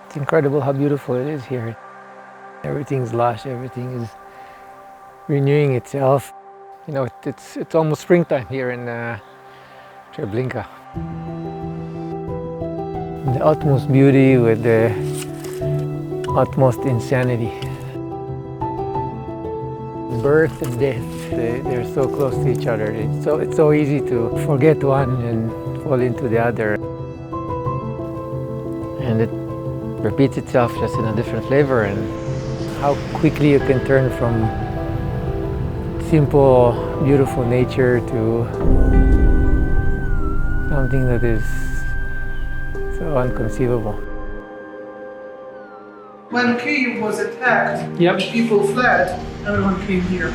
It's incredible how beautiful it is here. Everything's lush, everything is renewing itself. You know, it's almost springtime here in Treblinca. The utmost beauty with the utmost insanity. Birth and death, they're so close to each other. It's so easy to forget one and fall into the other. And it repeats itself just in a different flavor, and how quickly you can turn from simple, beautiful nature to something that is so inconceivable. When Kyiv was attacked, Yep. people fled, everyone came here.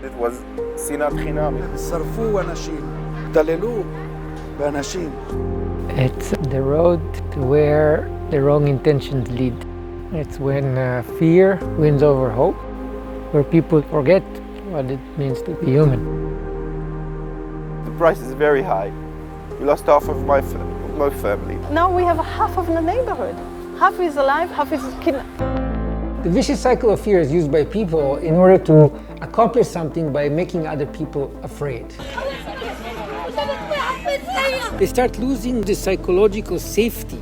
It was שנאת חינם. שרפו אנשים, התעללו באנשים. It's the road to where the wrong intentions lead. It's when fear wins over hope, where people forget what it means to be human. The price is very high. We lost half of my family. Now we have half of the neighborhood. Half is alive, half is kidnapped. The vicious cycle of fear is used by people in order to accomplish something by making other people afraid. They start losing the psychological safety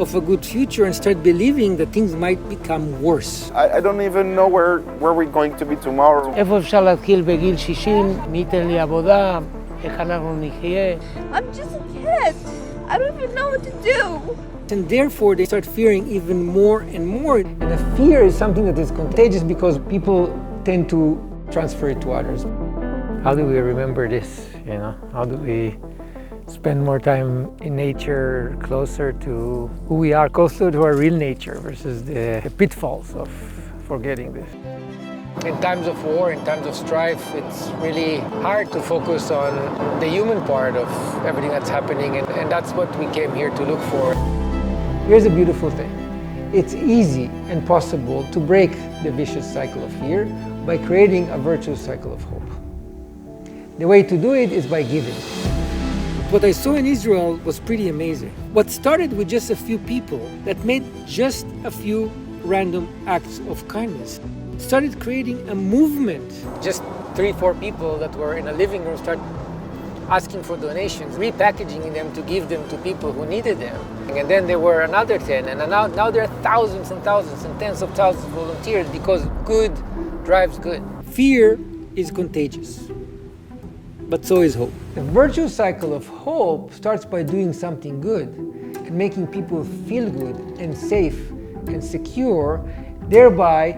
of a good future and start believing that things might become worse. I don't even know where we're going to be tomorrow. איפה אפשר להתחיל בגיל 60? מי ייתן לי עבודה? איך אנחנו נחיה? I'm just a kid. I don't even know what to do. And therefore they start fearing even more and more. And the fear is something that is contagious because people tend to transfer it to others. How do we remember this? You know, how do we spend more time in nature, closer to who we are, closer to our real nature versus the pitfalls of forgetting this? In times of war, in times of strife, it's really hard to focus on the human part of everything that's happening, and that's what we came here to look for. Here's a beautiful thing. It's easy and possible to break the vicious cycle of fear by creating a virtuous cycle of hope. The way to do it is by giving. What I saw in Israel was pretty amazing. What started with just a few people that made just a few random acts of kindness started creating a movement. Just 3-4 people that were in a living room start asking for donations, repackaging them to give them to people who needed them. And then there were another 10, and now there are thousands and thousands and tens of thousands of volunteers because good drives good. Fear is contagious, but so is hope. The virtuous cycle of hope starts by doing something good and making people feel good and safe and secure, thereby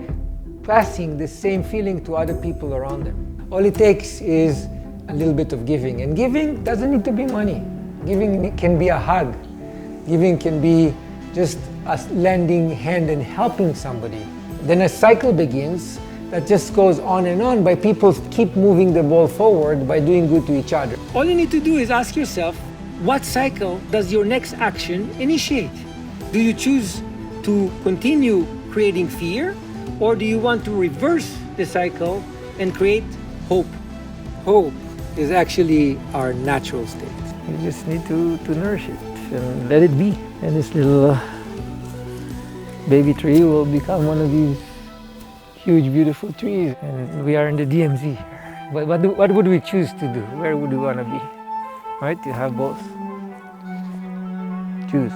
passing the same feeling to other people around them. All it takes is a little bit of giving. And giving doesn't need to be money. Giving can be a hug. Giving can be just a lending hand and helping somebody. Then a cycle begins that just goes on and on by people keep moving the ball forward by doing good to each other. All you need to do is ask yourself, what cycle does your next action initiate? Do you choose to continue creating fear, or do you want to reverse the cycle and create hope? Hope is actually our natural state. You just need to nourish it and let it be. And this little baby tree will become one of these huge, beautiful trees. And we are in the DMZ. But what would we choose to do? Where would we want to be? Right? You have both. Choose.